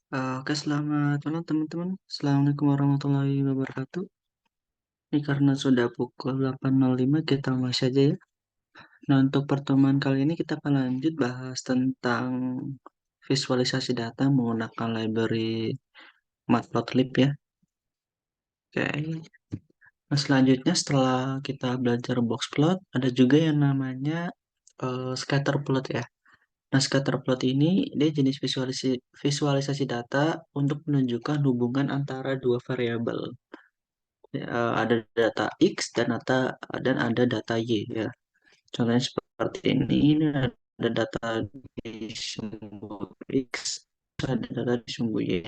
Oke, selamat malam teman-teman. Assalamualaikum warahmatullahi wabarakatuh. Ini karena sudah pukul 8.05, kita mulai saja ya. Nah, untuk pertemuan kali ini kita akan lanjut bahas tentang visualisasi data menggunakan library Matplotlib ya. Oke. Nah, selanjutnya setelah kita belajar box plot, ada juga yang namanya scatter plot ya. Nah, scatter plot ini dia jenis visualisasi data untuk menunjukkan hubungan antara dua variabel. Ada data X dan ada data Y ya. Contohnya seperti ini ada data di sumbu X, ada data di sumbu Y.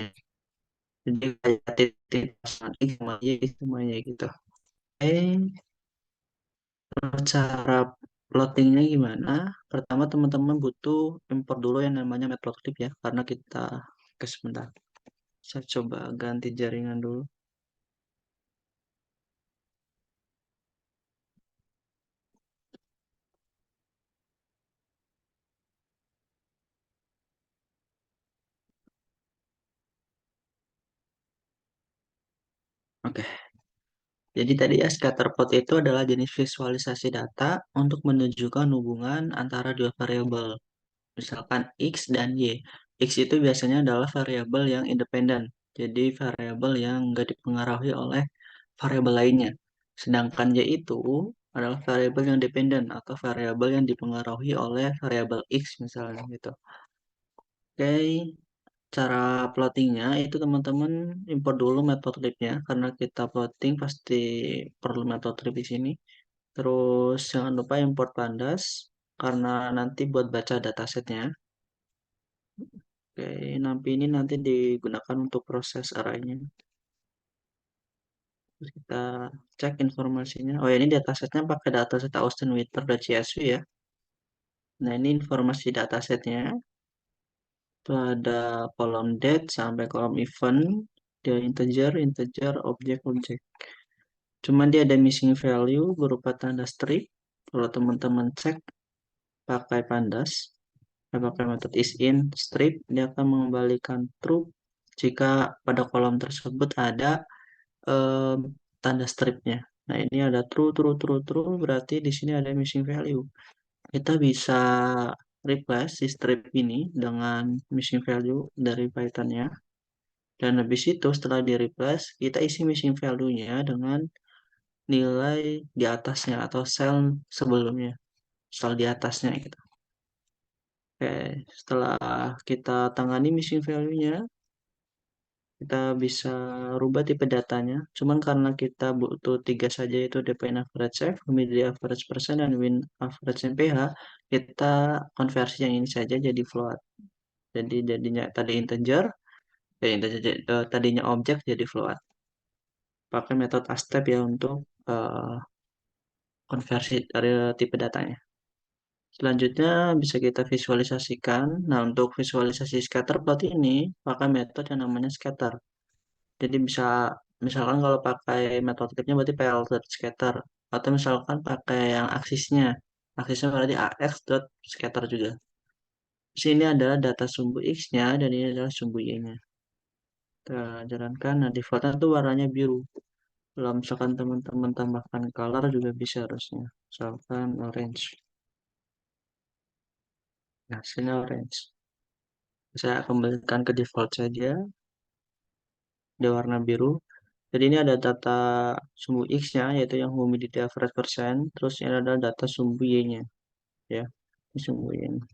Jadi kayak titik pasangan X sama Y semuanya gitu. Cara plottingnya gimana? Pertama teman-teman butuh import dulu yang namanya Matplotlib ya, karena kita sebentar. Saya coba ganti jaringan dulu. Oke. Jadi tadi ya scatterplot itu adalah jenis visualisasi data untuk menunjukkan hubungan antara dua variabel, misalkan X dan Y. X itu biasanya adalah variabel yang independen, jadi variabel yang nggak dipengaruhi oleh variabel lainnya. Sedangkan Y itu adalah variabel yang dependen atau variabel yang dipengaruhi oleh variabel X misalnya gitu. Oke, cara plottingnya itu teman-teman import dulu matplotlibnya karena kita plotting pasti perlu matplotlib di sini. Terus jangan lupa import pandas karena nanti buat baca datasetnya. Oke, nanti digunakan untuk proses arraynya. Terus kita cek informasinya. Oh ya, ini datasetnya pakai dataset Austin Witter.csv ya. Nah, ini informasi datasetnya. Itu ada kolom date sampai kolom event. Dia integer, integer, objek, objek. Cuman dia ada missing value berupa tanda strip. Kalau teman-teman cek pakai pandas, pakai metode isin strip, dia akan mengembalikan true jika pada kolom tersebut ada em, tanda stripnya. Nah, ini ada true, true, true, true, berarti di sini ada missing value. Kita bisa replace si strip ini dengan missing value dari Python-nya. Dan habis itu setelah di replace, kita isi missing value-nya dengan nilai di atasnya atau sel sebelumnya, sel di atasnya gitu. Oke, setelah kita tangani missing value-nya, kita bisa rubah tipe datanya. Cuman karena kita butuh tiga saja yaitu DPN average F, humidity average percent, dan wind average MPH, kita konversi yang ini saja jadi float. Jadi jadinya tadi integer, tadinya objek jadi float. Pakai metode astep ya untuk eh, konversi dari tipe datanya. Selanjutnya bisa kita visualisasikan. Nah, untuk visualisasi scatter plot ini pakai metode yang namanya scatter. Jadi bisa misalkan kalau pakai metode tipnya berarti PL scatter atau misalkan pakai yang aksisnya. Aksisnya berarti AX dot scatter juga. Di sini adalah data sumbu X-nya dan ini adalah sumbu Y-nya. Kita jalankan. Nah, defaultnya tuh warnanya biru. Kalau misalkan teman-teman tambahkan color juga bisa harusnya. Misalkan orange. Nah, sini orange. Saya kembalikan ke default saja, di warna biru. Jadi ini ada data sumbu X-nya, yaitu yang humidity average percent. Terus ini adalah data sumbu Y-nya, ya. Ini sumbu Y-nya.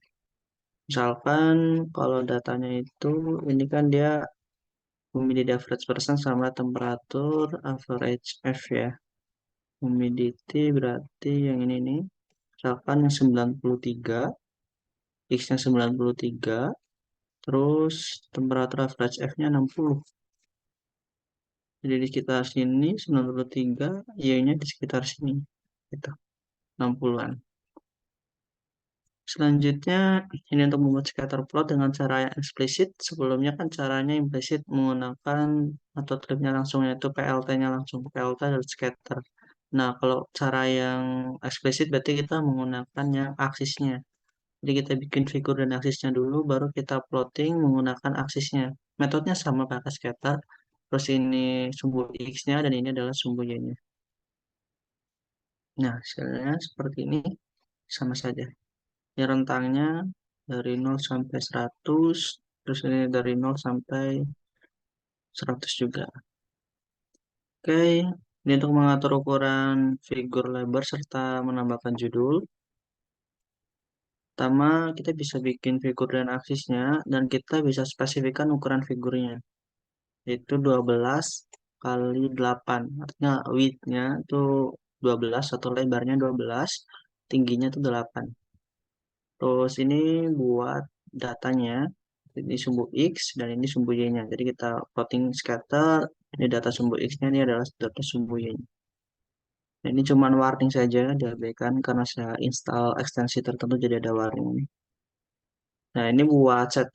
Misalkan kalau datanya itu, ini kan dia humidity average percent sama temperatur average F ya. Humidity berarti yang ini nih. Misalkan yang 93, X-nya 93, terus temperatur average F-nya 60. Jadi di sekitar sini 93, Y-nya di sekitar sini. Gitu, 60-an. Selanjutnya, ini untuk membuat scatter plot dengan cara yang eksplisit. Sebelumnya kan caranya implisit menggunakan atau tripnya langsung yaitu PLT-nya langsung. PLT dan scatter. Nah, kalau cara yang eksplisit berarti kita menggunakan yang aksisnya. Jadi kita bikin figur dan aksisnya dulu, baru kita plotting menggunakan aksisnya. Metodenya sama pakai scatter. Terus ini sumbu X-nya dan ini adalah sumbu Y-nya. Nah, hasilnya seperti ini sama saja. Ini rentangnya dari 0 sampai 100, terus ini dari 0 sampai 100 juga. Oke, ini untuk mengatur ukuran figur lebar serta menambahkan judul. Pertama, kita bisa bikin figur dan aksisnya, dan kita bisa spesifikkan ukuran figurnya, yaitu 12 kali 8. Artinya width-nya itu 12 atau lebarnya 12, tingginya itu 8. Terus ini buat datanya, ini sumbu X dan ini sumbu Y-nya. Jadi kita plotting scatter, ini data sumbu X-nya, ini adalah data sumbu Y-nya. Nah, ini cuma warning saja, diabaikan karena saya install ekstensi tertentu jadi ada warning. Nah, ini buat set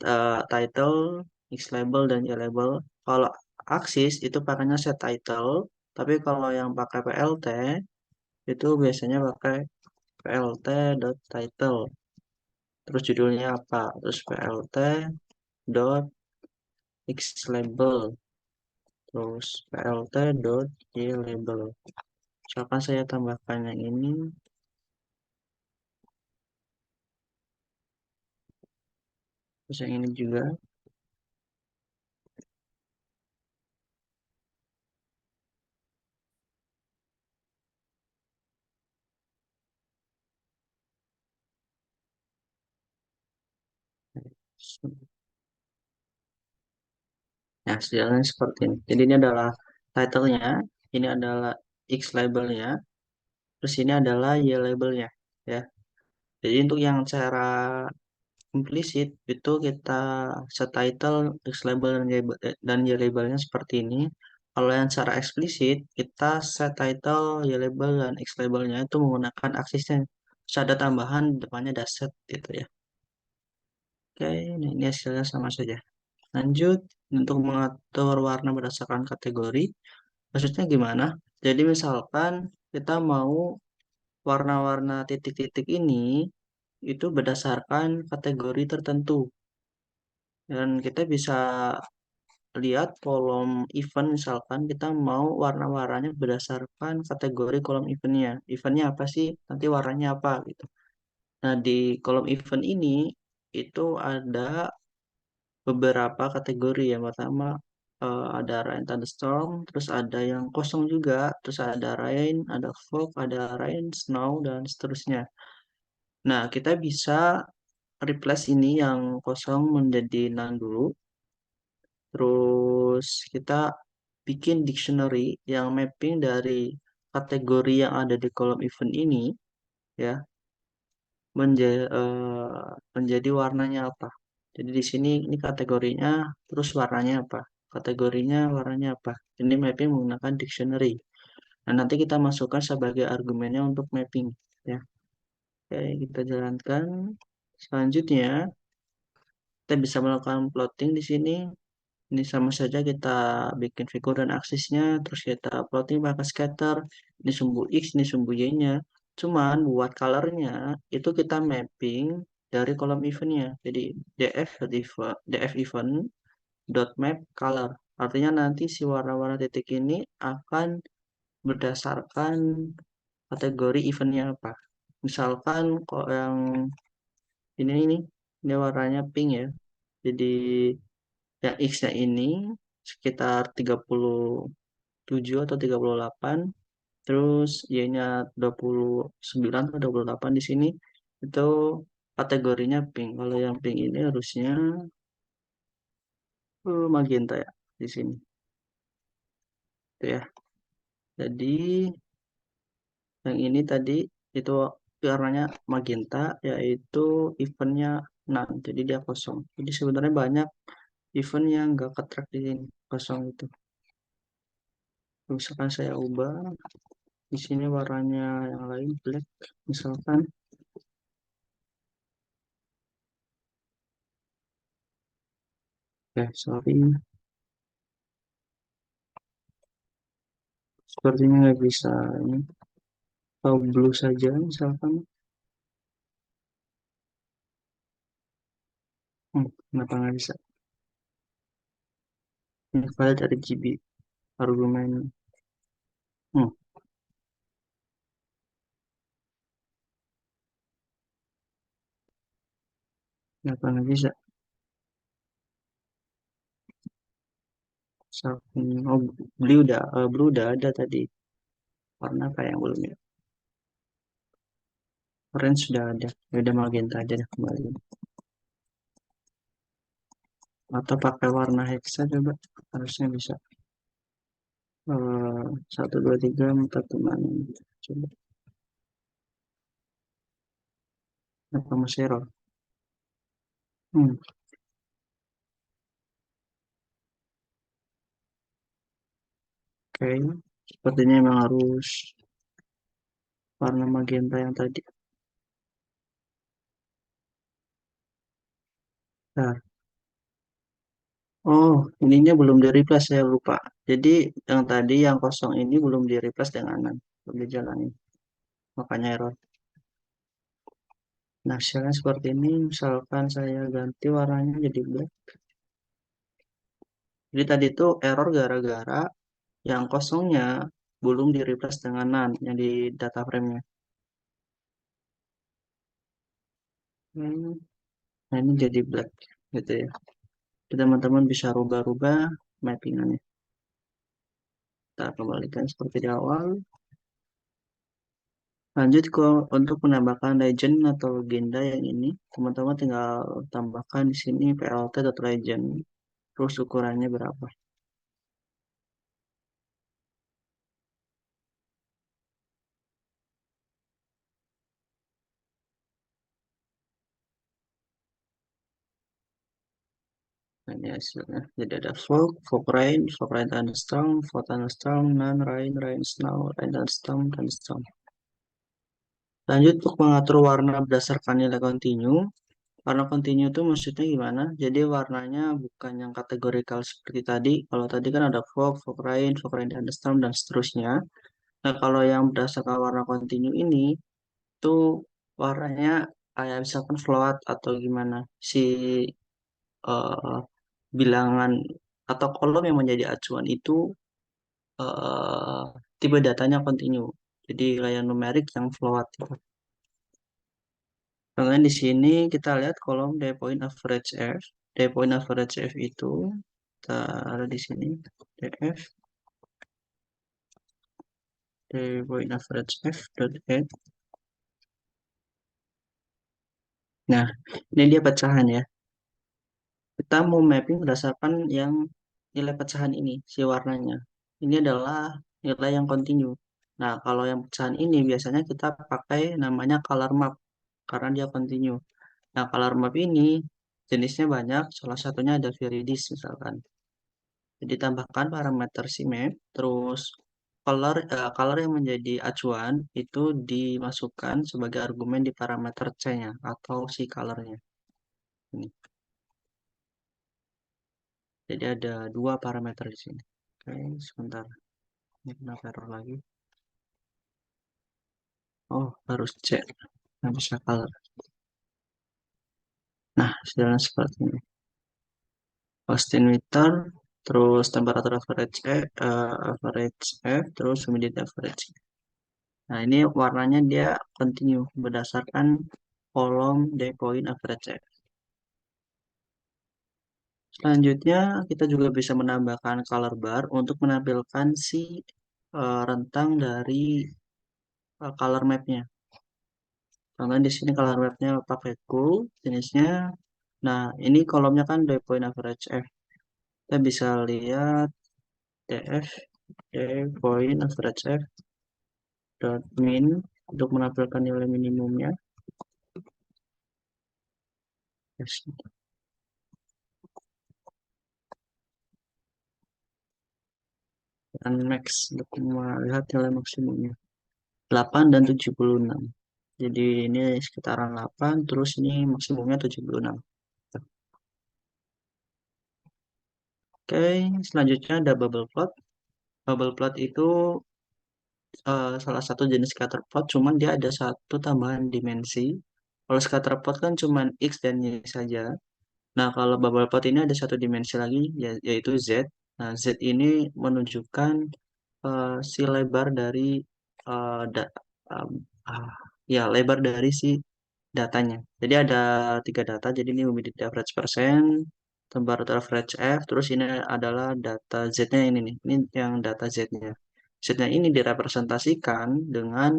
title, X label, dan Y label. Kalau Axis itu pakainya set title, tapi kalau yang pakai PLT itu biasanya pakai PLT dot title. Terus judulnya apa? Terus PLT dot X label. Terus PLT dot Y label. Misalkan saya tambahkan yang ini, terus yang ini juga. Nah, sejalan seperti ini. Jadi ini adalah title-nya, ini adalah X label-nya, terus ini adalah Y label-nya, ya. Jadi untuk yang cara implisit itu kita set title, X label dan Y label-nya seperti ini. Kalau yang secara eksplisit kita set title, Y label dan X label-nya itu menggunakan aksisnya. Terus ada tambahan depannya ada set gitu ya. Oke, nah ini hasilnya sama saja. Lanjut untuk mengatur warna berdasarkan kategori. Maksudnya gimana? Jadi misalkan kita mau warna-warna titik-titik ini itu berdasarkan kategori tertentu. Dan kita bisa lihat kolom event misalkan kita mau warna-warnanya berdasarkan kategori kolom eventnya. Eventnya apa sih? Nanti warnanya apa gitu. Nah di kolom event ini itu ada beberapa kategori. Yang pertama ada rain thunderstorm, terus ada yang kosong juga, terus ada rain, ada fog, ada rain, snow, dan seterusnya. Nah, kita bisa replace ini yang kosong menjadi none dulu. Terus kita bikin dictionary yang mapping dari kategori yang ada di kolom event ini, ya, menjadi warnanya apa. Jadi di sini ini kategorinya, terus warnanya apa. Kategorinya, warnanya apa. Ini mapping menggunakan dictionary. Nah, nanti kita masukkan sebagai argumennya untuk mapping. Ya. Oke, kita jalankan. Selanjutnya, kita bisa melakukan plotting di sini. Ini sama saja kita bikin figur dan aksisnya, terus kita plotting pakai scatter. Ini sumbu X, ini sumbu Y-nya. Cuman buat colornya itu kita mapping dari kolom eventnya. Jadi df event dot map color. Artinya nanti si warna-warna titik ini akan berdasarkan kategori eventnya apa. Misalkan kok yang ini warnanya pink ya. Jadi yang X-nya ini sekitar 37 atau 38, terus Y-nya 29 atau 28 di sini itu kategorinya pink. Kalau yang pink ini harusnya magenta ya di sini. Itu ya. Jadi yang ini tadi itu warnanya magenta yaitu eventnya none. Jadi dia kosong. Jadi sebenarnya banyak event yang nggak ketrack di sini kosong itu. Misalkan saya ubah di sini warnanya yang lain black misalkan. Ya sorry, sepertinya nggak bisa ini. Atau blue saja misalkan. Kenapa nggak bisa? invalid RGB argumen. Hmm, Kenapa nggak bisa? Oh, blue udah ada tadi. Warna apa yang belum ya? Orange sudah ada. Ya udah magenta aja deh kembali. Atau pakai warna hexa coba. Harusnya bisa. 1, 2, 3, 4, 5, 6. Coba. Apa masih error? Hmm, Oke. Sepertinya memang harus warna magenta yang tadi. Nah, oh, ininya belum di replace saya lupa. Jadi yang tadi yang kosong ini belum di replace dengan 6. Belum dijalanin. Makanya error. Nah, hasilnya seperti ini. Misalkan saya ganti warnanya jadi black. Jadi tadi itu error gara-gara yang kosongnya belum di replace dengan none yang di data frame-nya. Hmm, Nah, ini jadi black gitu ya. Jadi, teman-teman bisa rubah-rubah mappingannya. Kita kembalikan seperti di awal. Lanjut ke untuk menambahkan legend atau legenda yang ini, teman-teman tinggal tambahkan di sini plt.legend, terus ukurannya berapa. Nah, ini hasilnya. Jadi ada fog rain thunderstorm, fog thunderstorm, none rain, rain snow, rain thunderstorm, thunderstorm. Lanjut untuk mengatur warna berdasarkan nilai continue. Warna continue itu maksudnya gimana? Jadi warnanya bukan yang kategorikal seperti tadi. Kalau tadi kan ada fog rain thunderstorm, dan seterusnya. Nah, kalau yang berdasarkan warna continue ini, itu warnanya kayak misalkan float atau gimana. Si eh, bilangan atau kolom yang menjadi acuan itu eh, tipe datanya continue. Jadi kayak numerik yang float gitu. Contohnya di sini kita lihat kolom day point average F. Day point average F itu kita ada di sini. DF day point average F dot add. Nah, ini dia pecahan ya. Kita mau mapping berdasarkan yang nilai pecahan ini, si warnanya. Ini adalah nilai yang continue. Nah, kalau yang pecahan ini biasanya kita pakai namanya color map karena dia continue. Nah, color map ini jenisnya banyak, salah satunya ada Viridis misalkan. Jadi tambahkan parameter si map, terus color yang menjadi acuan itu dimasukkan sebagai argumen di parameter C-nya atau si colornya. Ini. Jadi ada dua parameter di sini. Oke, sebentar. Ini kenapa error lagi? Oh, harus cek. Nggak bisa color. Nah, hasilnya seperti ini. Austin meter, terus temperatur average average F, terus humidity average. Nah, ini warnanya dia continue berdasarkan kolom day point average F. Selanjutnya, kita juga bisa menambahkan color bar untuk menampilkan si rentang dari color mapnya. Karena di sini color mapnya pakai cool jenisnya. Nah, ini kolomnya kan day point average F. Kita bisa lihat df day point average F dot min untuk menampilkan nilai minimumnya. Yes. Dan max untuk melihat nilai maksimumnya. 8 dan 76. Jadi ini sekitaran 8, terus ini maksimumnya 76. Oke, selanjutnya ada bubble plot. Bubble plot itu salah satu jenis scatter plot, cuman dia ada satu tambahan dimensi. Kalau scatter plot kan cuman X dan Y saja. Nah, kalau bubble plot ini ada satu dimensi lagi, yaitu Z. Nah, Z ini menunjukkan si lebar dari eh, da- um, ah, ya lebar dari si datanya. Jadi ada tiga data. Jadi ini humidity average persen, temperature average F, terus ini adalah data Z-nya ini nih. Ini yang data Z-nya. Z-nya ini direpresentasikan dengan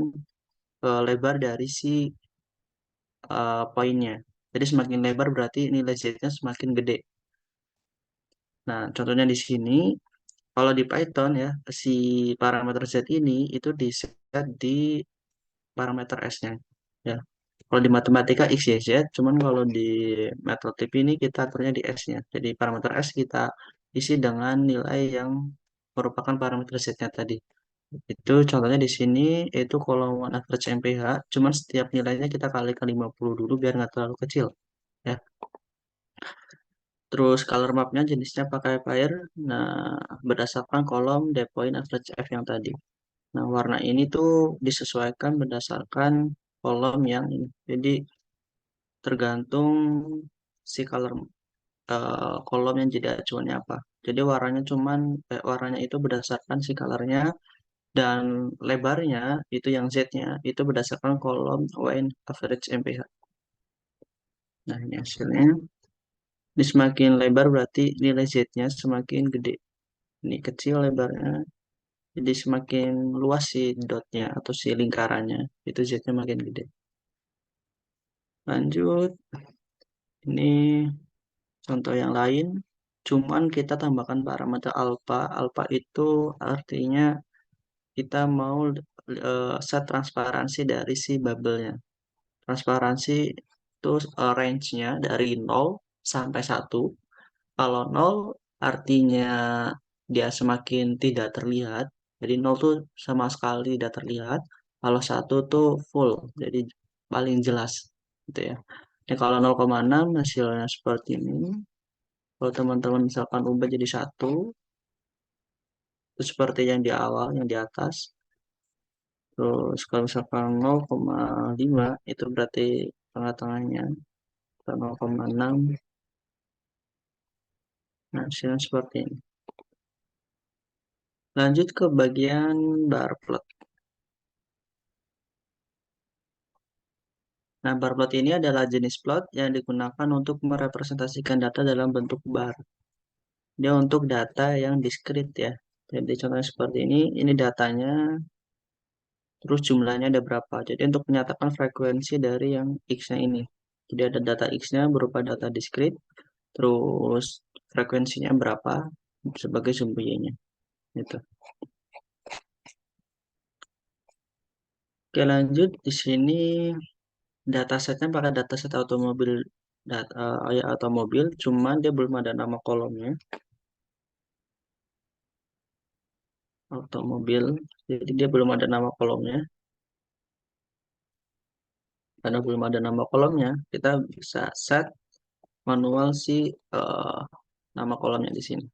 lebar dari si poinnya. Jadi semakin lebar berarti nilai Z-nya semakin gede. Nah, contohnya di sini, kalau di Python ya, si parameter Z ini itu di set di parameter S-nya. Ya. Kalau di matematika X, Y, Z, cuman kalau di matplotlib ini kita aturnya di S-nya. Jadi parameter S kita isi dengan nilai yang merupakan parameter Z-nya tadi. Itu contohnya di sini yaitu kolom average MPH, cuman setiap nilainya kita kali ke 50 dulu biar nggak terlalu kecil. Ya. Terus color mapnya jenisnya pakai Pair. Nah, berdasarkan kolom deploy average F yang tadi. Nah, warna ini tuh disesuaikan berdasarkan kolom yang ini. Jadi tergantung si color kolom yang jadi acuannya apa. Jadi warnanya itu berdasarkan si colornya dan lebarnya itu yang Z-nya itu berdasarkan kolom WN average MPH. Nah, ini hasilnya. Ini semakin lebar berarti nilai Z-nya semakin gede. Ini kecil lebarnya, jadi semakin luas si dotnya atau si lingkarannya, itu Z-nya makin gede. Lanjut, ini contoh yang lain, cuman kita tambahkan parameter alpha. Alpha itu artinya kita mau set transparansi dari si bubble-nya. Transparansi itu range-nya dari 0 sampai 1. Kalau 0 artinya dia semakin tidak terlihat. Jadi 0 tuh sama sekali tidak terlihat. Kalau 1 tuh full, jadi paling jelas gitu ya. Ini kalau 0,6 hasilnya seperti ini. Kalau teman-teman misalkan ubah jadi 1, itu seperti yang di awal, yang di atas. Terus kalau misalkan 0,5 itu berarti tengah-tengahnya. Kalau 0,6, nah hasilnya seperti ini. Lanjut ke bagian bar plot. Nah, bar plot ini adalah jenis plot yang digunakan untuk merepresentasikan data dalam bentuk bar. Dia untuk data yang diskrit ya. Jadi contohnya seperti ini datanya, terus jumlahnya ada berapa. Jadi untuk menyatakan frekuensi dari yang X-nya ini. Jadi ada data X-nya berupa data diskrit, terus frekuensinya berapa sebagai sumber Y-nya. Gitu. Oke lanjut, di sini datasetnya pakai dataset automobil, ya automobil, cuman dia belum ada nama kolomnya. Automobil, jadi dia belum ada nama kolomnya. Karena belum ada nama kolomnya, kita bisa set manual si eh, nama kolomnya di sini.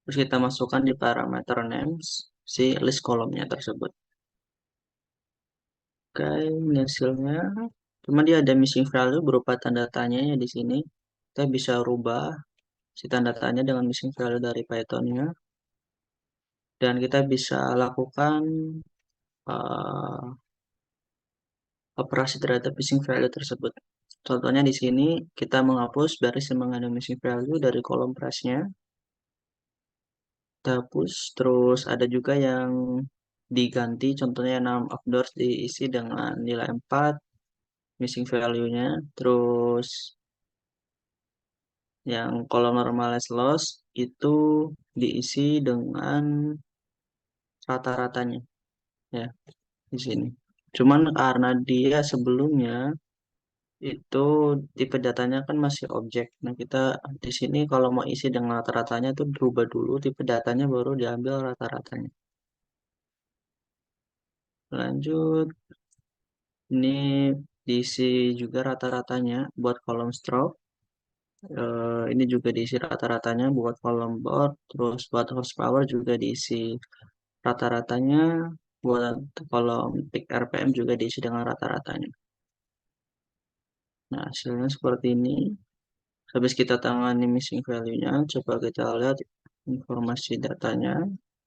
Terus kita masukkan di parameter names si list kolomnya tersebut. Oke, ini hasilnya. Cuma dia ada missing value berupa tanda tanya ya di sini. Kita bisa rubah si tanda tanya dengan missing value dari Python-nya. Dan kita bisa lakukan eh, operasi terhadap missing value tersebut. Contohnya di sini kita menghapus baris yang mengandung missing value dari kolom press-nya. Kita hapus, terus ada juga yang diganti, contohnya name of doors diisi dengan nilai 4 missing value-nya. Terus yang kolom normalize loss itu diisi dengan rata-ratanya ya di sini. Cuman karena dia sebelumnya itu tipe datanya kan masih objek. Nah, kita di sini kalau mau isi dengan rata-ratanya itu berubah dulu tipe datanya baru diambil rata-ratanya. Lanjut, ini diisi juga rata-ratanya buat kolom stroke. Ini juga diisi rata-ratanya buat kolom board. Terus buat horsepower juga diisi rata-ratanya. Buat kolom peak RPM juga diisi dengan rata-ratanya. Nah, hasilnya seperti ini. Habis kita tangani missing value-nya, coba kita lihat informasi datanya.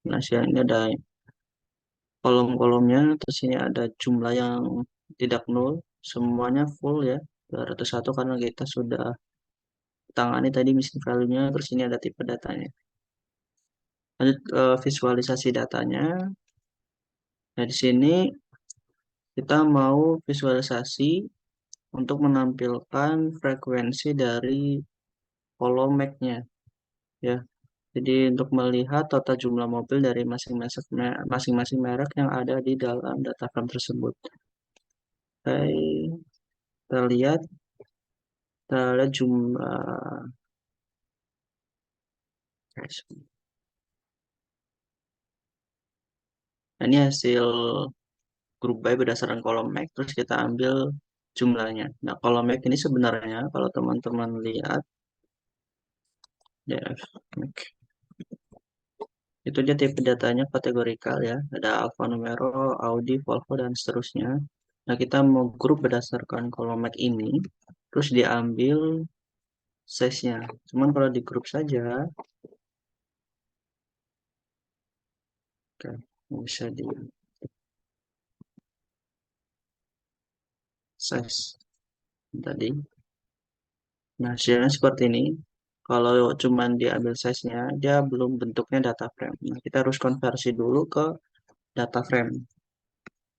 Nah, siang ini ada kolom-kolomnya, terus ini ada jumlah yang tidak nol, semuanya full ya, 201 karena kita sudah tangani tadi missing value-nya, terus ini ada tipe datanya. Lanjut ke visualisasi datanya. Nah, di sini kita mau visualisasi untuk menampilkan frekuensi dari kolom MAC-nya ya. Jadi untuk melihat total jumlah mobil dari masing-masing merek yang ada di dalam data frame tersebut. Oke, kita lihat jumlah. Nah, ini hasil grup by berdasarkan kolom MAC, terus kita ambil jumlahnya. Nah, kolom MAC ini sebenarnya kalau teman-teman lihat DF MAC, itu dia tipe datanya kategorikal ya, ada Alfa Romeo, Audi, Volvo, dan seterusnya. Nah, kita mau grup berdasarkan kolom MAC ini, terus diambil size-nya. Cuman kalau di grup saja, oke, bisa di size tadi. Nah, hasilnya seperti ini. Kalau cuman diambil size-nya, dia belum bentuknya data frame. Nah, kita harus konversi dulu ke data frame.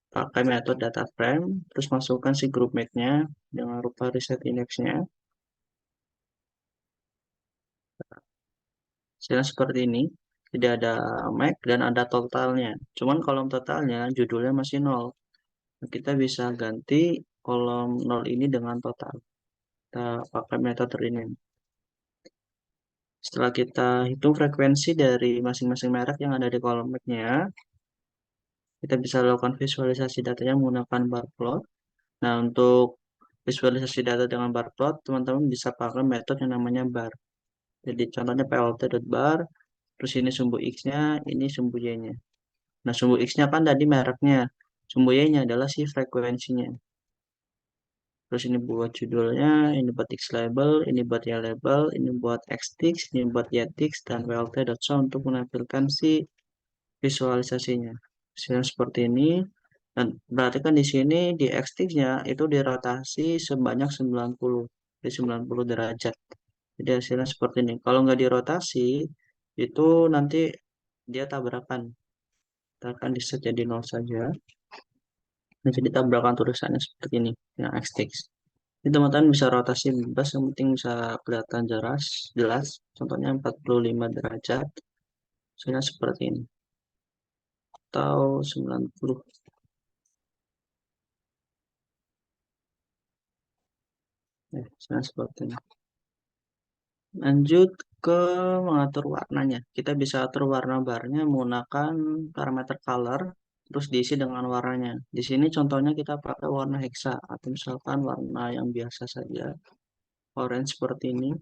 Pakai metode data frame, terus masukkan si group MAC-nya dengan rupa reset index-nya. Hasilnya seperti ini. Jadi ada MAC dan ada totalnya. Cuman kolom totalnya judulnya masih nol. Nah, kita bisa ganti kolom nol ini dengan total. Kita pakai metode rename. Setelah kita hitung frekuensi dari masing-masing merek yang ada di kolom MAC-nya, kita bisa lakukan visualisasi datanya menggunakan bar plot. Nah, untuk visualisasi data dengan bar plot, teman-teman bisa pakai metode yang namanya bar. Jadi contohnya plt.bar, terus ini sumbu X-nya, ini sumbu Y-nya. Nah, sumbu X-nya kan tadi mereknya, sumbu Y-nya adalah si frekuensinya. Terus ini buat judulnya, ini buat X label, ini buat Y label, ini buat X text, ini buat Y text, dan wlt.show untuk menampilkan si visualisasinya. Hasilnya seperti ini. Dan berarti kan di sini di X-nya itu dirotasi sebanyak 90, di 90 derajat. Jadi hasilnya seperti ini. Kalau nggak dirotasi, itu nanti dia tabrakan. Kita akan di set jadi 0 saja. Nah, jadi tabrakan tulisannya seperti ini, yang X-Text. Ini teman-teman bisa rotasi bebas, yang penting bisa kelihatan jelas. Contohnya 45 derajat. Hasilnya seperti ini. Atau 90. Hasilnya seperti ini. Lanjut ke mengatur warnanya. Kita bisa atur warna barnya menggunakan parameter color, terus diisi dengan warnanya. Di sini contohnya kita pakai warna hexa, atau misalkan warna yang biasa saja, orange seperti ini,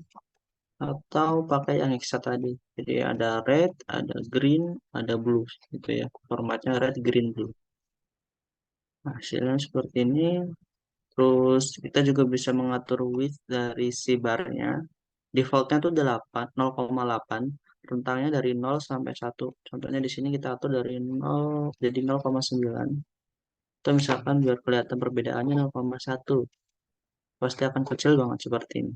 atau pakai yang hexa tadi. Jadi ada red, ada green, ada blue, gitu ya. Formatnya red, green, blue. Nah, hasilnya seperti ini. Terus kita juga bisa mengatur width dari si barnya. Defaultnya tuh 8, 0,8. Rentangnya dari 0 sampai 1. Contohnya di sini kita atur dari 0 jadi 0,9. Atau misalkan biar kelihatan perbedaannya 0,1. Pasti akan kecil banget seperti ini.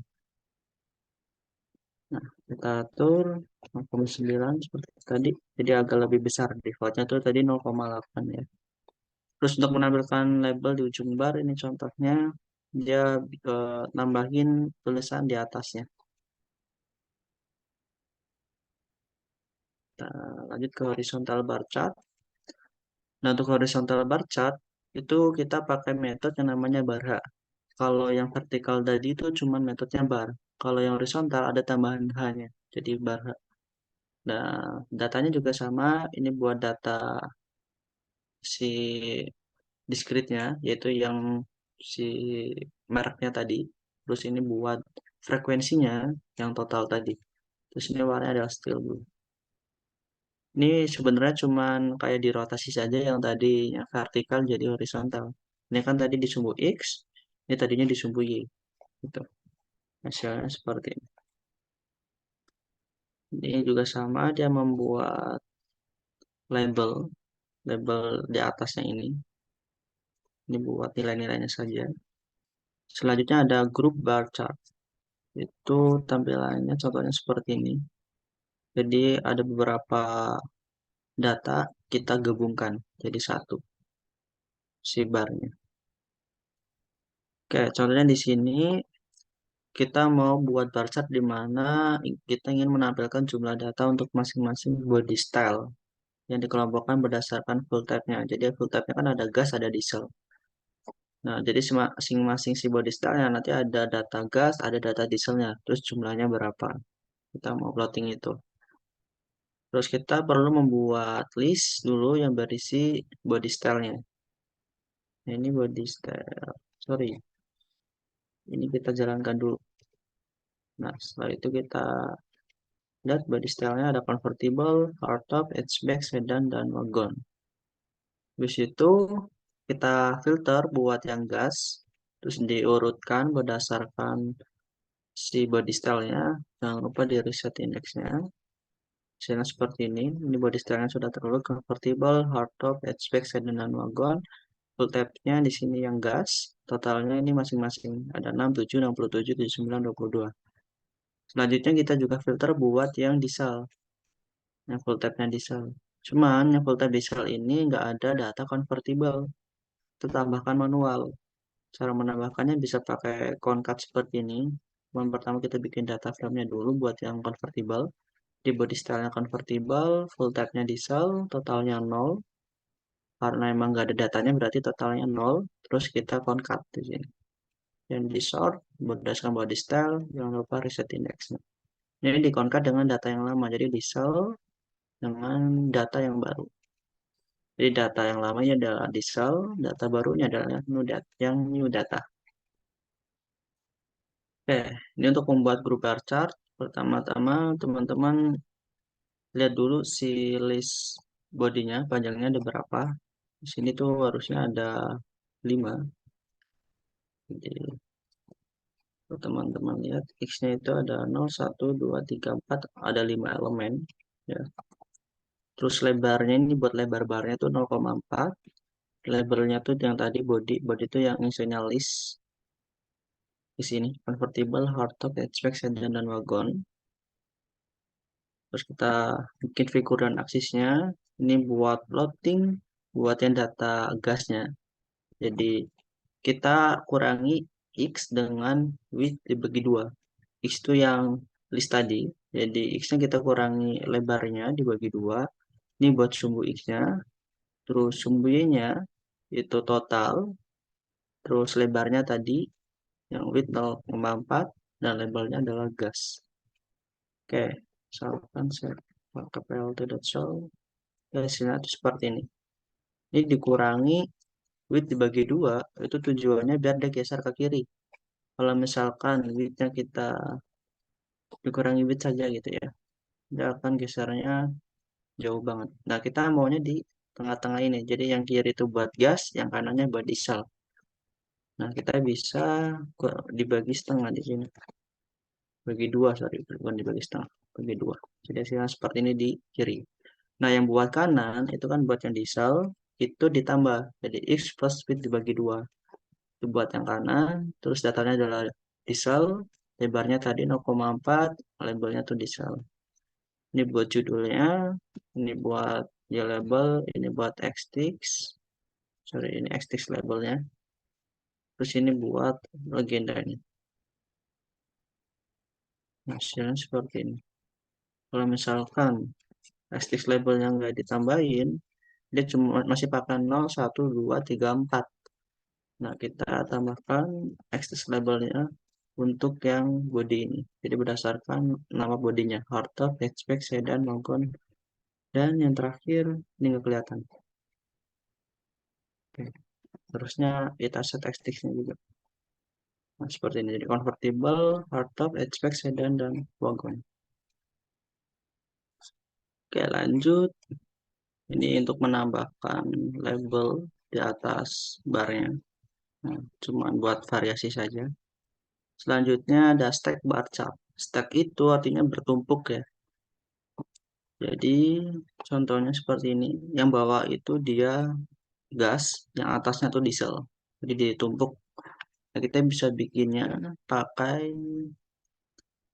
Nah, kita atur 0,9 seperti tadi. Jadi agak lebih besar. Defaultnya tuh tadi 0,8 ya. Terus untuk menampilkan label di ujung bar, ini contohnya dia nambahin tulisan di atasnya. Kita lanjut ke horizontal bar chart. Nah, untuk horizontal bar chart, itu kita pakai metode yang namanya barha. Kalau yang vertikal tadi itu cuma metodenya bar. Kalau yang horizontal ada tambahan H-nya, jadi barha. Nah, datanya juga sama, ini buat data si discrete-nya, yaitu yang si mereknya tadi. Terus ini buat frekuensinya yang total tadi. Terus ini warnanya adalah steel blue. Ini sebenarnya cuman kayak dirotasi saja yang tadi yang vertikal jadi horizontal. Ini kan tadi di sumbu X, ini tadinya di sumbu Y. Gitu. Hasilnya seperti ini. Ini juga sama, dia membuat label, label di atasnya ini. Ini buat nilai-nilainya saja. Selanjutnya ada grup bar chart. Itu tampilannya contohnya seperti ini. Jadi ada beberapa data kita gabungkan jadi satu si barnya. Oke, contohnya di sini kita mau buat bar chart di mana kita ingin menampilkan jumlah data untuk masing-masing body style yang dikelompokkan berdasarkan full type-nya. Jadi full type-nya kan ada gas, ada diesel. Nah, jadi masing-masing si body style-nya nanti ada data gas, ada data dieselnya, terus jumlahnya berapa. Kita mau plotting itu. Terus kita perlu membuat list dulu yang berisi body style-nya. Nah, ini body style. Sorry, ini kita jalankan dulu. Nah, setelah itu kita lihat body style-nya ada convertible, hardtop, hatchback, sedan, dan wagon. Habis itu kita filter buat yang gas, terus diurutkan berdasarkan si body style-nya. Jangan lupa di reset index-nya. Misalnya seperti ini body style-nya sudah terurut, convertible, hardtop, hatchback, sedan, dan wagon. Full tab-nya di sini yang gas, totalnya ini masing-masing ada 67, 67, 79, 22. Selanjutnya kita juga filter buat yang diesel, yang full tab-nya diesel. Cuman yang full tab diesel ini nggak ada data convertible, itu tambahkan manual. Cara menambahkannya bisa pakai concat seperti ini. Pertama kita bikin data frame-nya dulu buat yang convertible. Di body style-nya convertible, full tab-nya diesel, totalnya 0. Karena emang nggak ada datanya berarti totalnya 0. Terus kita concat di sini. Yang di sort berdasarkan body style, jangan lupa reset indexnya. Ini di concat dengan data yang lama, jadi diesel dengan data yang baru. Jadi data yang lamanya adalah diesel, data barunya adalah new data. Oke, ini untuk membuat grup bar chart. Pertama-tama teman-teman lihat dulu si list bodinya, panjangnya ada berapa. Di sini tuh harusnya ada 5. Jadi teman-teman lihat X-nya itu ada 0, 1, 2, 3, 4, ada 5 elemen. Ya. Terus lebarnya ini buat lebar barnya itu 0,4. Labelnya tuh yang tadi body itu yang isinya list. Di sini convertible, hardtop, hatchback, sedan, dan wagon. Terus kita bikin figur dan aksisnya. Ini buat plotting, buat yang data gasnya. Jadi kita kurangi X dengan width dibagi 2. X itu yang list tadi. Jadi X-nya kita kurangi lebarnya dibagi 2. Ini buat sumbu X-nya. Terus sumbu Y-nya itu total. Terus lebarnya tadi yang width 0,4 dan labelnya adalah gas. Oke, misalkan saya pakai plt.show. Hasilnya itu seperti ini. Ini dikurangi width dibagi 2, itu tujuannya biar dia geser ke kiri. Kalau misalkan widthnya kita dikurangi width saja gitu ya, dia akan gesernya jauh banget. Nah, kita maunya di tengah-tengah ini. Jadi yang kiri itu buat gas, yang kanannya buat diesel. Nah, kita bisa dibagi setengah di sini. Bagi 2, sorry, bukan dibagi setengah. Bagi 2. Jadi hasilnya seperti ini di kiri. Nah, yang buat kanan itu kan buat yang diesel, itu ditambah. Jadi X plus width dibagi 2. Itu buat yang kanan, terus datanya adalah diesel, lebarnya tadi 0,4, labelnya tuh diesel. Ini buat judulnya, ini buat ya label, ini buat xtix, sorry ini xtix labelnya, terus ini buat legenda ini. Nah, hasilnya seperti ini. Kalau misalkan xtix labelnya nggak ditambahin, dia cuma masih pakai 0, 1, 2, 3, 4. Nah, kita tambahkan xtix labelnya untuk yang body ini. Jadi berdasarkan nama bodinya, hardtop, hatchback, sedan, wagon, dan yang terakhir ini nggak kelihatan. Oke. Terusnya kita set xtix-nya juga. Nah, seperti ini. Jadi convertible, hardtop, hatchback, sedan, dan wagon. Oke, lanjut. Ini untuk menambahkan label di atas barnya. Nah, cuma buat variasi saja. Selanjutnya ada stack bar chart. Stack itu artinya bertumpuk ya. Jadi contohnya seperti ini, yang bawah itu dia gas, yang atasnya tuh diesel. Jadi ditumpuk. Nah, kita bisa bikinnya pakai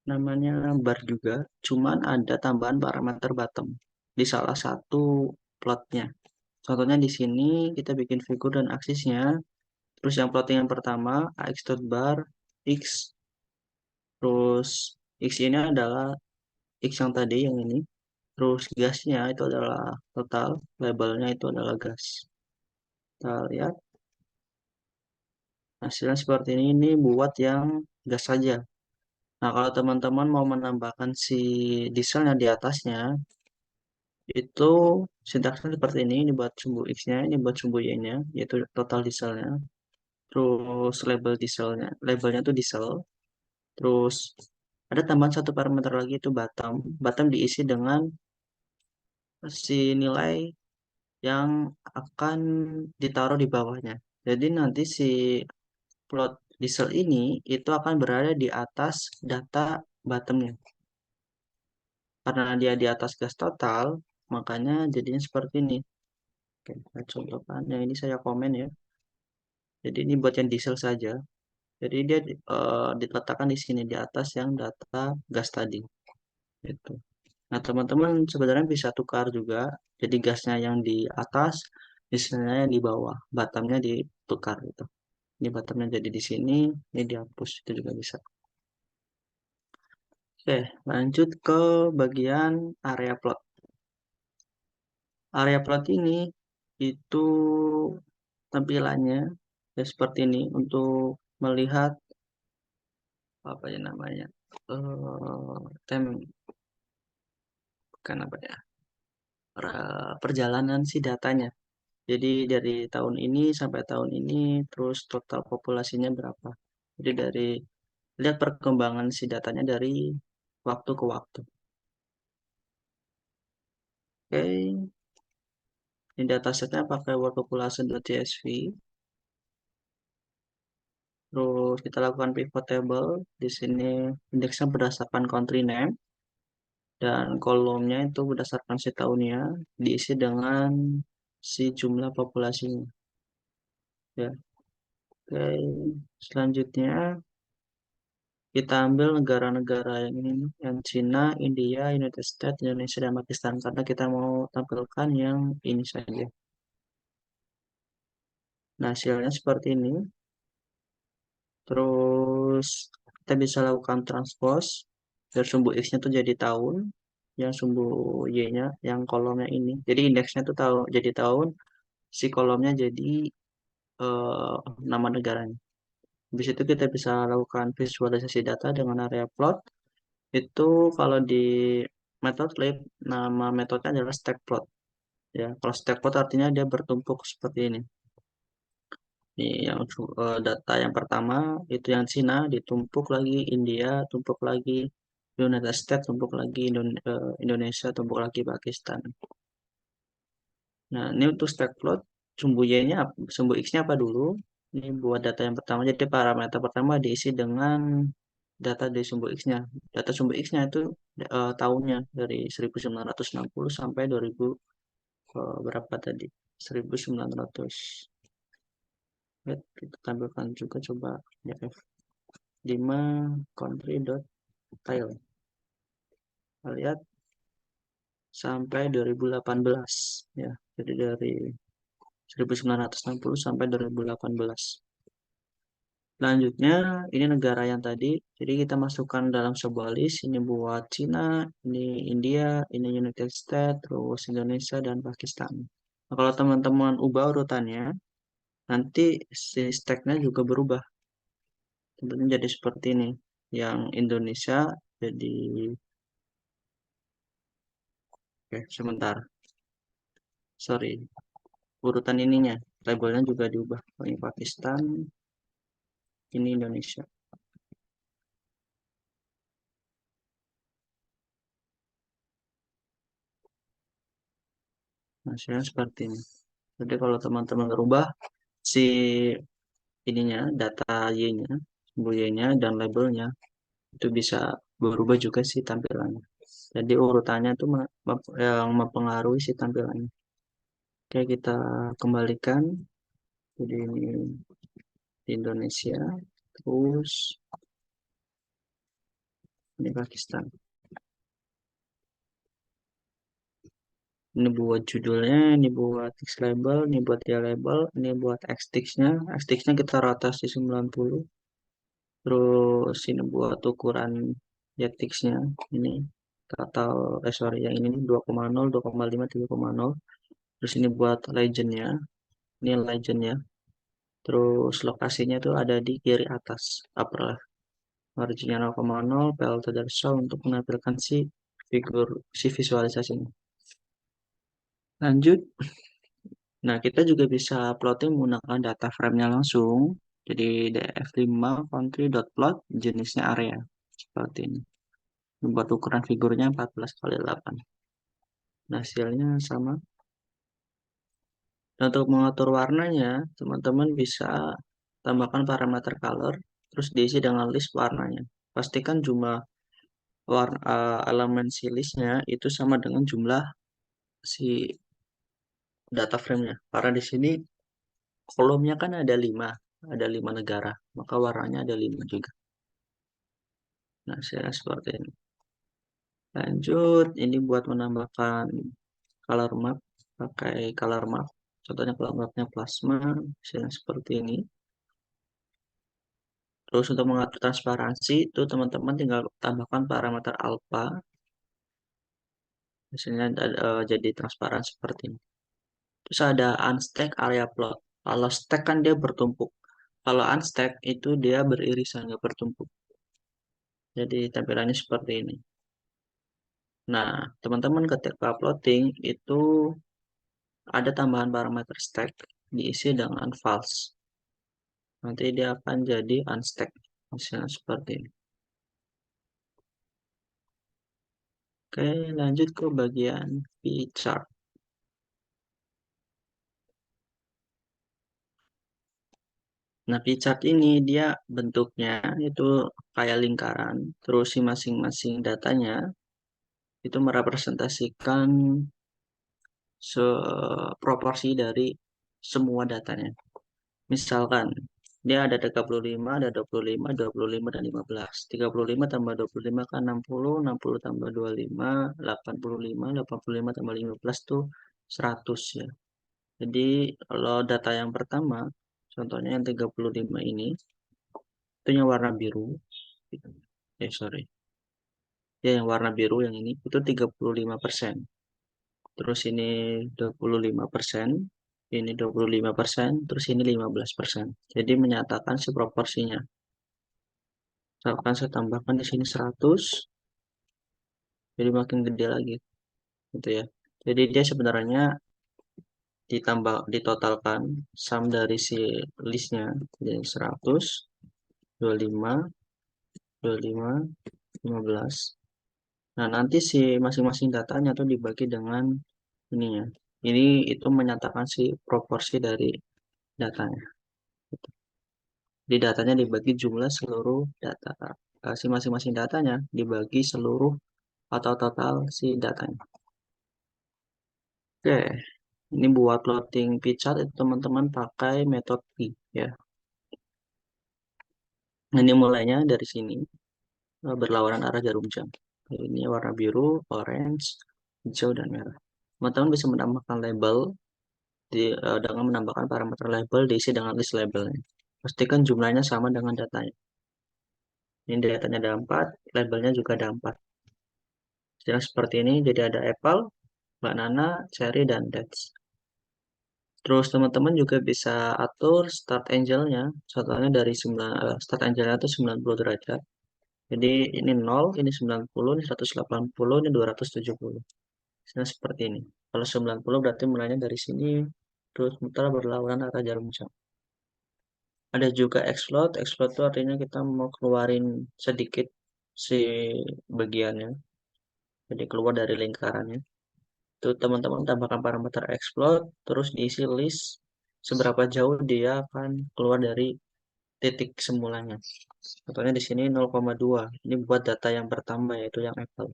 namanya bar juga, cuman ada tambahan parameter bottom di salah satu plotnya. Contohnya di sini kita bikin figur dan aksisnya. Terus yang plotting yang pertama AX dot bar X, terus X ini adalah X yang tadi yang ini. Terus gasnya itu adalah total, labelnya itu adalah gas. Kita lihat hasilnya seperti ini buat yang gas saja. Nah, kalau teman-teman mau menambahkan si dieselnya di atasnya, itu sintaksnya seperti ini buat sumbu X-nya, ini buat sumbu Y-nya, yaitu total dieselnya. Terus label dieselnya, labelnya itu diesel. Terus ada tambahan satu parameter lagi itu bottom. Bottom diisi dengan si nilai yang akan ditaruh di bawahnya. Jadi nanti si plot diesel ini itu akan berada di atas data bottomnya. Karena dia di atas gas total, makanya jadinya seperti ini. Oke, saya contohkan. Yang ini saya komen ya. Jadi ini buat yang diesel saja. Jadi dia diletakkan di sini di atas yang data gas tadi. Gitu. Nah, teman-teman sebenarnya bisa tukar juga. Jadi gasnya yang di atas, dieselnya yang di bawah, bottomnya ditukar gitu. Ini bottomnya jadi di sini, ini dihapus itu juga bisa. Oke, lanjut ke bagian area plot. Area plot ini itu tampilannya ya seperti ini untuk melihat apa ya namanya tem bukan apa ya perjalanan si datanya. Jadi dari tahun ini sampai tahun ini, terus total populasinya berapa. Jadi dari lihat perkembangan si datanya dari waktu ke waktu. Oke, ini datasetnya pakai World Population.csv. Terus kita lakukan pivot table. Di sini indeksnya berdasarkan country name dan kolomnya itu berdasarkan si tahunnya diisi dengan si jumlah populasinya. Ya, oke. Selanjutnya kita ambil negara-negara yang ini, yang Cina, India, United States, Indonesia, dan Pakistan, karena kita mau tampilkan yang ini saja. Nah, hasilnya seperti ini. Terus kita bisa lakukan transpose, dari sumbu X-nya tuh jadi tahun, yang sumbu Y-nya, yang kolomnya ini. Jadi indeksnya tuh tahu, jadi tahun, si kolomnya jadi eh, nama negaranya. Habis itu kita bisa lakukan visualisasi data dengan area plot. Itu kalau di Matplotlib, nama metodenya adalah stack plot. Ya, kalau stack plot artinya dia bertumpuk seperti ini. Ini yang data yang pertama itu yang Cina ditumpuk lagi, India tumpuk lagi, United States tumpuk lagi, Indonesia tumpuk lagi, Pakistan. Nah, ini untuk stack plot, sumbu Y-nya, sumbu X-nya apa dulu? Ini buat data yang pertama. Jadi parameter pertama diisi dengan data dari sumbu X-nya. Data sumbu X-nya itu tahunnya dari 1960 sampai 2000 berapa tadi? 1900. Lihat, kita tampilkan juga coba ya F5 country.tile. Kita lihat sampai 2018 ya. Jadi dari 1960 sampai 2018. Selanjutnya, ini negara yang tadi. Jadi kita masukkan dalam sebuah list. Ini buat Cina, ini India, ini United States, terus Indonesia, dan Pakistan. Nah, kalau teman-teman ubah urutannya, nanti si stack-nya juga berubah. Tentunya jadi seperti ini. Yang Indonesia jadi, oke, sebentar. Sorry, urutan ininya. Labelnya juga diubah. Ini Pakistan, ini Indonesia. Nah, hasilnya seperti ini. Jadi kalau teman-teman berubah si ininya, data Y-nya, sumbu Y-nya, dan labelnya, itu bisa berubah juga sih tampilannya. Jadi urutannya itu yang mempengaruhi si tampilannya. Oke, kita kembalikan. Jadi ini di Indonesia, terus ini Pakistan. Ini buat judulnya, ini buat text label, ini buat dia label, ini buat xtext-nya. Xtext-nya kita rotasi 90. Terus ini buat ukuran ya text-nya. Ini total, sorry, yang ini 2,0, 2,5, 3,0. Terus ini buat legend-nya. Ini legend-nya. Terus lokasinya itu ada di kiri atas, upper left. Marginnya 0,0, PL tidak show untuk menampilkan si visualisasinya. Lanjut. Nah, kita juga bisa plotting menggunakan data frame-nya langsung. Jadi df5 country.plot jenisnya area. Seperti ini. Buat ukuran figurnya 14 kali 8. Nah, hasilnya sama. Dan untuk mengatur warnanya, teman-teman bisa tambahkan parameter color, terus diisi dengan list warnanya. Pastikan jumlah elemen si listnya itu sama dengan jumlah si data frame-nya. Karena di sini kolomnya kan ada 5 negara, maka warnanya ada 5 juga. Nah, saya seperti ini. Lanjut, ini buat menambahkan color map, pakai color map. Contohnya color mapnya plasma, misalnya seperti ini. Terus untuk mengatur transparansi, itu teman-teman tinggal tambahkan parameter alpha, misalnya jadi transparan seperti ini. Terus ada unstack area plot. Kalau stack kan dia bertumpuk. Kalau unstack itu dia beririsan, nggak bertumpuk. Jadi tampilannya seperti ini. Nah, teman-teman ketika plotting itu ada tambahan parameter stack diisi dengan false. Nanti dia akan jadi unstack. Misalnya seperti ini. Oke, lanjut ke bagian p-chart. Nah, p-chart ini dia bentuknya itu kayak lingkaran. Terus si masing-masing datanya itu merepresentasikan seproporsi dari semua datanya. Misalkan dia ada 35, ada 25, 25 dan 15. 35 tambah 25 kan 60, 60 tambah 25, 85, 85 tambah 15 tuh 100 ya. Jadi kalau data yang pertama, contohnya yang 35 ini, itu yang warna biru. Sorry. Ya, yang warna biru yang ini itu 35%. Terus ini 25%, ini 25%, terus ini 15%. Jadi menyatakan si proporsinya. Misalkan saya tambahkan di sini 100, jadi makin gede lagi, gitu ya. Jadi dia sebenarnya ditotalkan sum dari si listnya jadi 100, 25, 25, 15. Nah, nanti si masing-masing datanya tuh dibagi dengan ininya. Ini itu menyatakan si proporsi dari datanya. Di datanya dibagi jumlah seluruh data. Si masing-masing datanya dibagi seluruh atau total si datanya. Oke, ini buat plotting pie-chart itu teman-teman pakai metode Pi ya. Nah, ini mulainya dari sini berlawanan arah jarum jam. Ini warna biru, orange, hijau dan merah. Teman-teman bisa menambahkan label dengan menambahkan parameter label diisi dengan list labelnya. Pastikan jumlahnya sama dengan datanya. Ini datanya ada 4, labelnya juga ada 4. Jadi seperti ini, jadi ada apple, banana, cherry, dan dates. Terus teman-teman juga bisa atur start angle-nya. Contohnya dari start angle-nya itu 90 derajat. Jadi ini 0, ini 90, ini 180, ini 270. Nah, seperti ini. Kalau 90 berarti mulainya dari sini, terus muter berlawanan arah jarum jam. Ada juga explode. Explode itu artinya kita mau keluarin sedikit si bagiannya. Jadi keluar dari lingkarannya. Itu teman-teman tambahkan parameter explode, terus diisi list seberapa jauh dia akan keluar dari titik semulanya. Contohnya di sini 0,2. Ini buat data yang pertama yaitu yang Apple.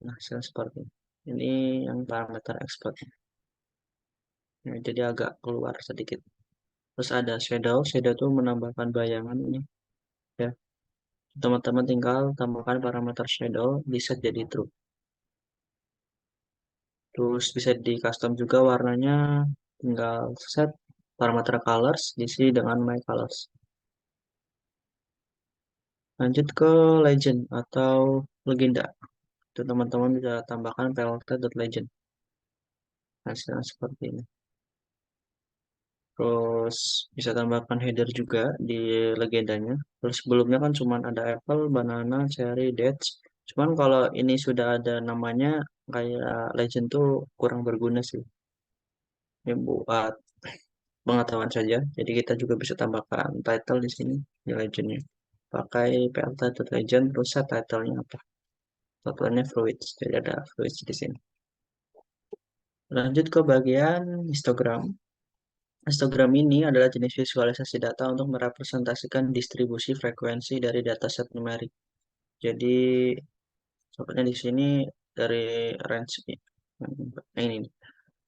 Nah, seperti ini. Ini yang parameter export. Nah, jadi agak keluar sedikit. Terus ada shadow. Shadow itu menambahkan bayangan ini. Ya, teman-teman tinggal tambahkan parameter shadow, bisa jadi true. Terus bisa di custom juga warnanya, tinggal set parameter colors, diisi dengan my colors. Lanjut ke legend atau legenda. Itu teman-teman bisa tambahkan plt.legend. Hasilnya seperti ini. Terus bisa tambahkan header juga di legendanya. Terus sebelumnya kan cuma ada apple, banana, cherry, dates. Cuman kalau ini sudah ada namanya, kayak legend tuh kurang berguna sih. Ini buat pengetahuan saja. Jadi kita juga bisa tambahkan title di sini di legendnya. Pakai plt.legend, terus set title-nya apa? Title-nya fluids. Jadi ada fluids di sini. Lanjut ke bagian histogram. Histogram ini adalah jenis visualisasi data untuk merepresentasikan distribusi frekuensi dari dataset numerik. Jadi, contohnya di sini dari range ini. Nah, ini.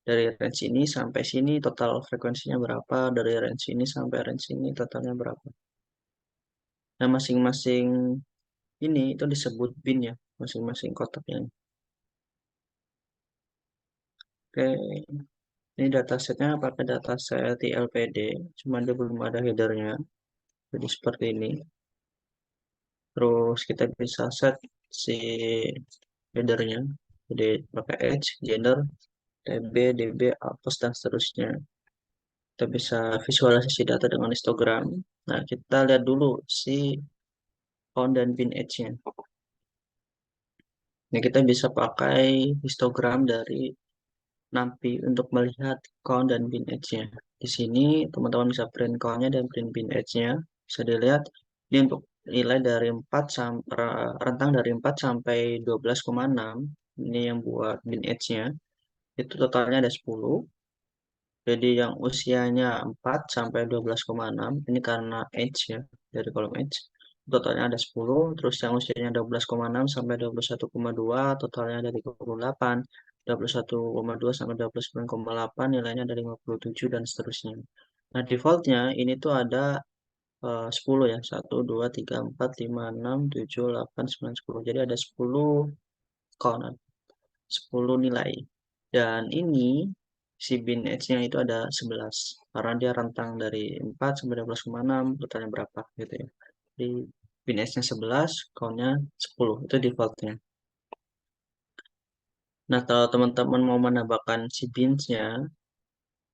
Dari range ini sampai sini total frekuensinya berapa, dari range ini sampai range ini totalnya berapa. Nah, masing-masing ini itu disebut bin ya, masing-masing kotaknya. Oke, ini datasetnya pakai dataset TLPD, cuma dia belum ada headernya. Jadi seperti ini. Terus kita bisa set si headernya. Jadi pakai age, gender, TB, DB, apos, dan seterusnya. Kita bisa visualisasi data dengan histogram. Nah, kita lihat dulu si count dan bin age-nya. Nah, kita bisa pakai histogram dari NumPy untuk melihat count dan bin age-nya. Di sini teman-teman bisa print count-nya dan print bin age-nya. Bisa dilihat ini untuk nilai dari 4 sampai rentang dari 4 sampai 12,6. Ini yang buat bin age-nya. Itu totalnya ada 10. Jadi yang usianya 4 sampai 12,6 ini karena age ya, dari kolom age. Totalnya ada 10, terus yang usianya 12,6 sampai 21,2 totalnya ada 38, 21,2 sampai 29,8 nilainya ada 57 dan seterusnya. Nah, defaultnya ini tuh ada 10 ya, 1, 2, 3, 4, 5, 6, 7, 8, 9, 10. Jadi ada 10 count, 10 nilai. Dan ini si bin edge-nya itu ada 11. Karena dia rentang dari 4 sampai 12,6, totalnya berapa gitu ya. Jadi bin edge-nya 11, count-nya 10. Itu default-nya. Nah, kalau teman-teman mau menambahkan si bins-nya,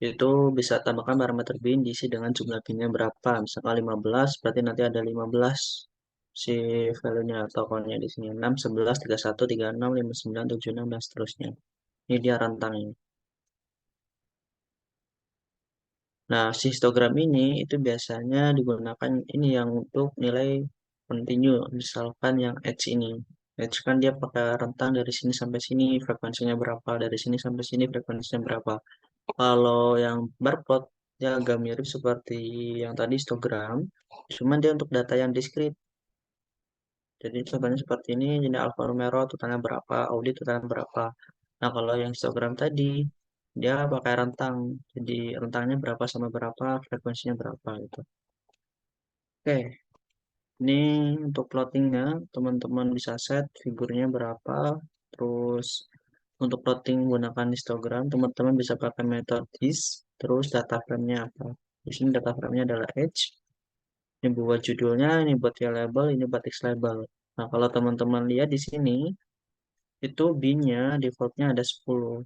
itu bisa tambahkan parameter bin diisi dengan jumlah bin-nya berapa. Misalkan 15, berarti nanti ada 15 si value-nya atau count-nya di sini. 6, 11, 31, 36, 59, 76, dan seterusnya. Ini dia rentangnya. Nah, si histogram ini itu biasanya digunakan ini yang untuk nilai continue. Misalkan yang edge ini. Edge kan dia pakai rentang dari sini sampai sini frekuensinya berapa, dari sini sampai sini frekuensinya berapa. Kalau yang barcode dia agak mirip seperti yang tadi histogram, cuman dia untuk data yang diskrit. Jadi contohnya seperti ini, jadi Alfa Romeo totalnya berapa, Audi totalnya berapa. Nah, kalau yang histogram tadi, dia pakai rentang. Jadi rentangnya berapa sama berapa, frekuensinya berapa gitu. Oke, ini untuk plottingnya, teman-teman bisa set figurnya berapa. Terus untuk plotting menggunakan histogram, teman-teman bisa pakai metode this. Terus data frame-nya apa. Di sini data frame-nya adalah age. Ini buat judulnya, ini buat ya label, ini buat text label. Nah, kalau teman-teman lihat di sini, itu bin-nya defaultnya ada 10.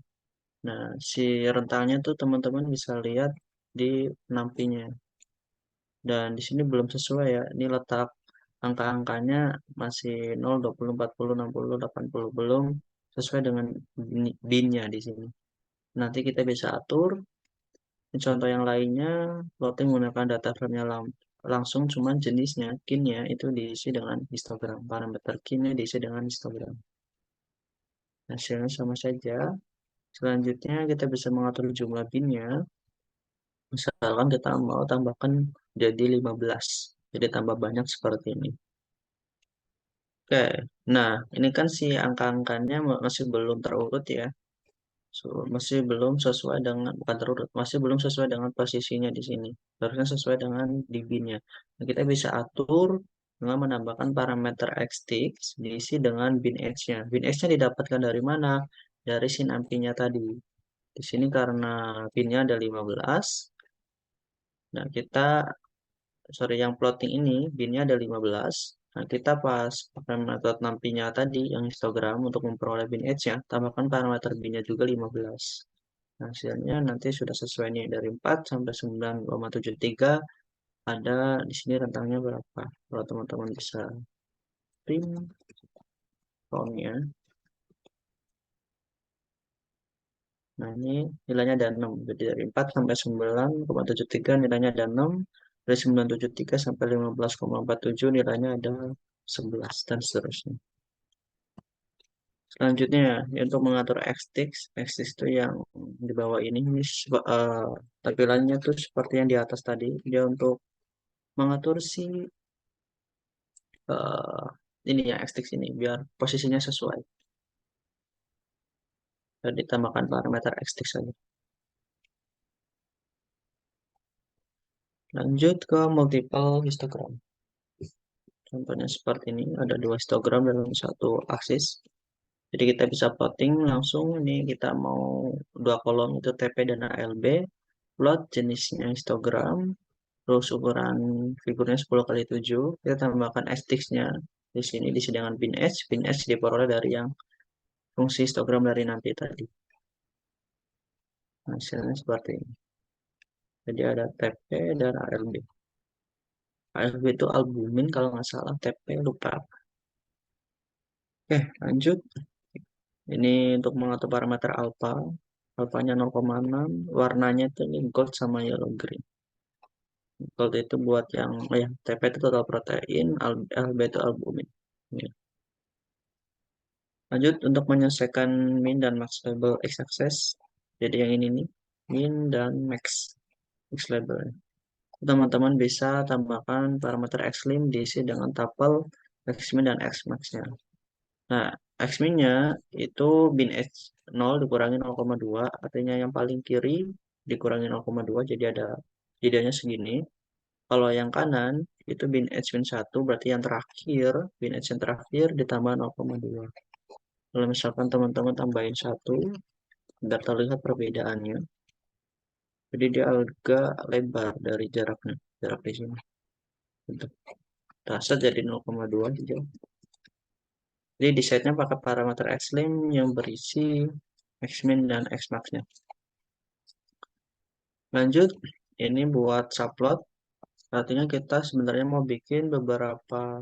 Nah, si rentangnya tuh teman-teman bisa lihat di nampinya. Dan di sini belum sesuai ya. Ini letak angka-angkanya masih 0, 20, 40, 60, 80 belum sesuai dengan bin-nya di sini. Nanti kita bisa atur. Contoh yang lainnya, plotting menggunakan data frame-nya langsung, cuman jenisnya, kinnya itu diisi dengan histogram. Parameter kinnya diisi dengan histogram. Hasilnya sama saja. Selanjutnya kita bisa mengatur jumlah binnya. Misalkan kita mau tambahkan jadi 15. Jadi tambah banyak seperti ini. Oke, nah ini kan si angka-angkanya masih belum terurut ya. Masih belum sesuai dengan, bukan terurut, masih belum sesuai dengan posisinya di sini. Harusnya sesuai dengan di bin-nya. Nah, kita bisa atur dengan menambahkan parameter xtix diisi dengan bin edge-nya. Bin edge-nya didapatkan dari mana? Dari sinampinya tadi. Di sini karena bin-nya ada 15. Nah, sorry, yang plotting ini bin-nya ada 15. Nah, kita pas pakai metode nampinya tadi yang histogram untuk memperoleh bin edge-nya, tambahkan parameter bin-nya juga 15. Nah, hasilnya nanti sudah sesuai nih dari 4 sampai 9,73 ada di sini rentangnya berapa. Kalau teman-teman bisa print count-nya. Nah, ini nilainya ada 6. Jadi dari 4 sampai 9,73 nilainya ada 6. Dari 9,73 sampai 15,47 nilainya ada 11 dan seterusnya. Selanjutnya, ya, untuk mengatur xtix, xtix itu yang di bawah ini tampilannya tuh seperti yang di atas tadi. Dia untuk mengatur si eh, ini ya xtix ini biar posisinya sesuai. Dan ditambahkan parameter xtix saja. Lanjut ke multiple histogram. Contohnya seperti ini, ada dua histogram dalam satu aksis. Jadi kita bisa plotting langsung, ini kita mau dua kolom itu TP dan ALB, plot jenisnya histogram, terus ukuran figurnya 10 kali 7, kita tambahkan xtix-nya di sini diisi dengan bin edge diperoleh dari yang fungsi histogram dari nanti tadi. Hasilnya seperti ini. Jadi ada TP dan ALB. ALB itu albumin kalau nggak salah, TP lupa. Oke, lanjut. Ini untuk mengatur parameter alpha. Alphanya 0,6, warnanya itu ini gold sama yellow green. Gold itu buat yang, ya, TP itu total protein, ALB itu albumin. Ini. Lanjut untuk menyelesaikan min dan max label x-axis. Jadi yang ini nih, min dan max label. Teman-teman bisa tambahkan parameter xlim diisi dengan tuple xmin dan xmax-nya. Nah, xmin-nya itu bin edge 0 dikurangi 0,2, artinya yang paling kiri dikurangi 0,2, jadi ada jedanya segini. Kalau yang kanan itu bin edge min 1, berarti yang terakhir, bin edge yang terakhir ditambah 0,2. Kalau misalkan teman-teman tambahin 1, biar terlihat perbedaannya. Jadi dia agak lebar dari jarak di sini. Untuk rasa jadi 0,2 hijau. Jadi di setnya pakai parameter xlim yang berisi xmin dan xmax-nya. Lanjut, ini buat subplot. Artinya kita sebenarnya mau bikin beberapa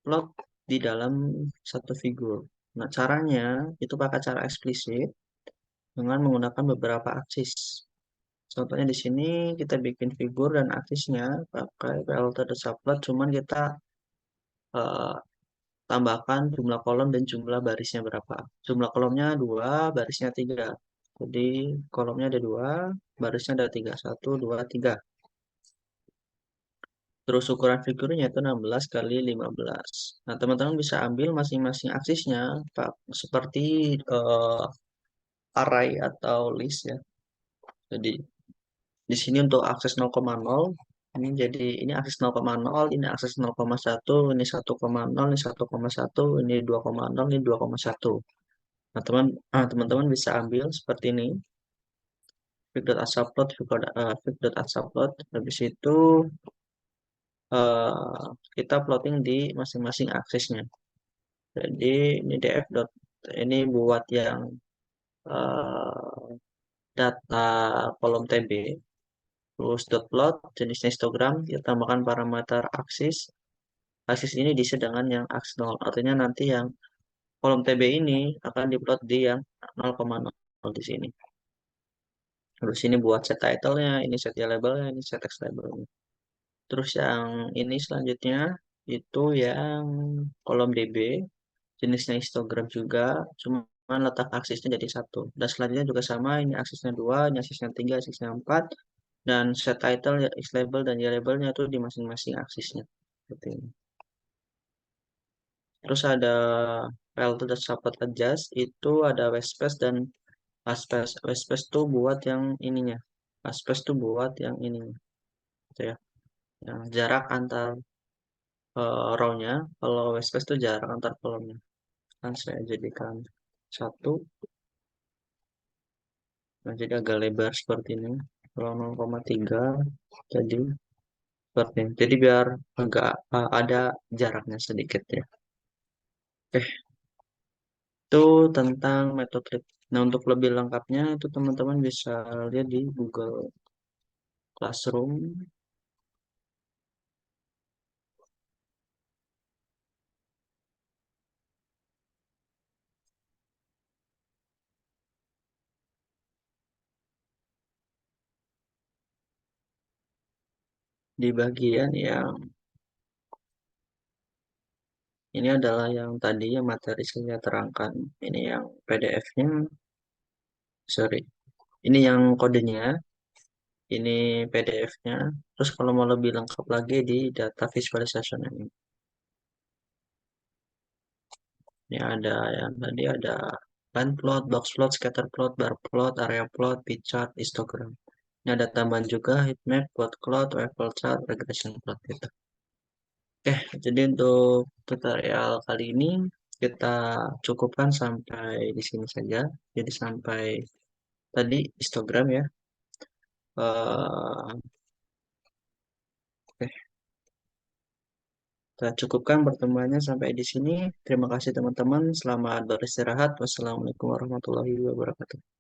plot di dalam satu figur. Nah, caranya itu pakai cara eksplisit dengan menggunakan beberapa aksis. Contohnya di sini kita bikin figur dan aksisnya pakai PLT the subplot, cuman kita eh, tambahkan jumlah kolom dan jumlah barisnya berapa. Jumlah kolomnya 2, barisnya 3. Jadi kolomnya ada 2, barisnya ada 3. 1, 2, 3. Terus ukuran figurnya itu 16 kali 15. Nah, teman-teman bisa ambil masing-masing aksisnya seperti eh, array atau list ya. Jadi di sini untuk akses 0,0, ini jadi ini akses 0,0, ini akses 0,1, ini 1,0, ini 1,1, ini 2,0, ini 2,1. Nah, teman-teman bisa ambil seperti ini, fig.asaplot, fig.asaplot. Habis itu kita plotting di masing-masing aksesnya. Jadi ini df dot ini buat yang eh, data kolom TB, terus dot plot jenisnya histogram, kita tambahkan parameter aksis. Aksis ini diisi dengan yang aks 0, artinya nanti yang kolom TB ini akan diplot di yang 0,0 di sini. Terus ini buat set title-nya, ini set label-nya, ini set text label-nya. Terus yang ini selanjutnya itu yang kolom DB, jenisnya histogram juga, cuma letak aksisnya jadi satu. Dan selanjutnya juga sama, ini aksisnya 2, ini aksisnya 3, aksisnya 4, dan set title, X label, dan Y labelnya itu di masing-masing aksisnya. Seperti ini. Terus ada file to dapat adjust itu ada workspace dan aspace. Workspace tuh buat yang ininya. Aspace tuh buat yang ininya, gitu ya. Yang jarak antar row-nya. Kalau workspace tuh jarak antar kolomnya. Kan saya jadikan satu. Nah, jadi agak lebar seperti ini. Kalau 0,3 jadi seperti ini. Jadi biar agak ada jaraknya sedikit ya. Oke, itu tentang metode. Nah, untuk lebih lengkapnya itu teman-teman bisa lihat di Google Classroom di bagian yang ini adalah yang tadi yang materi saya terangkan. Ini yang PDF-nya, sorry. Ini yang kodenya, ini PDF-nya. Terus kalau mau lebih lengkap lagi di data visualization ini. Ini ada yang tadi ada line plot, box plot, scatter plot, bar plot, area plot, pie chart, histogram. Ini ada tambahan juga heat map, plot cloud, waveform chart, regression plot gitu. Oke, jadi untuk tutorial kali ini kita cukupkan sampai di sini saja. Jadi sampai tadi histogram ya. Oke, kita cukupkan pertemuannya sampai di sini. Terima kasih teman-teman. Selamat beristirahat. Wassalamualaikum warahmatullahi wabarakatuh.